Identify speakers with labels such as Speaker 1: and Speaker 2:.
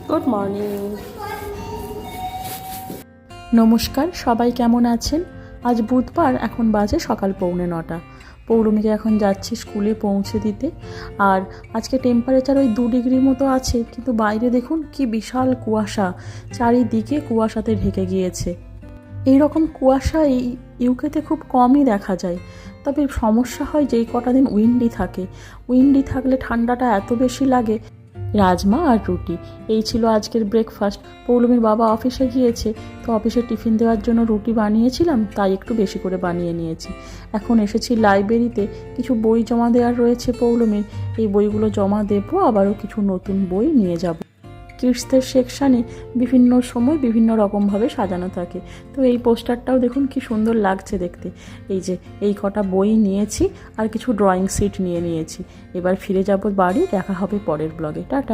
Speaker 1: Good morning. নমস্কার, সবাই কেমন আছেন? আজ বুধবার, এখন বাজে সকাল 8:45। পৌলমীকে এখন যাচ্ছি স্কুলে পৌঁছে দিতে। আর আজকে টেম্পারেচার ওই 2 ডিগ্রি মতো আছে, কিন্তু বাইরে দেখুন কি বিশাল কুয়াশা, চারিদিকে কুয়াশাতে ঢেকে গিয়েছে। এই রকম কুয়াশা এই ইউকেতে খুব কমই দেখা যায়। তবে সমস্যা হয় যেই কটা দিন উইন্ডি থাকে, উইন্ডি থাকলে ঠান্ডাটা এত বেশি লাগে। রাজমা আর রুটি, এই ছিল আজকের ব্রেকফাস্ট। পৌলমীর বাবা অফিসে গিয়েছে, তো অফিসে টিফিন দেওয়ার জন্য রুটি বানিয়েছিলাম, তাই একটু বেশি করে বানিয়ে নিয়েছি। এখন এসেছি লাইব্রেরিতে, কিছু বই জমা দেওয়ার রয়েছে পৌলমীর। এই বইগুলো জমা দেবো, আবারও কিছু নতুন বই নিয়ে যাব। কিডসদের সেকশানে বিভিন্ন সময় বিভিন্ন রকমভাবে সাজানো থাকে। তো এই পোস্টারটাও দেখুন কি সুন্দর লাগছে দেখতে। এই যে এই কটা বই নিয়েছি আর কিছু ড্রয়িং শিট নিয়ে নিয়েছি। এবার ফিরে যাব বাড়ি, দেখা হবে পরের ব্লগে। টাটা।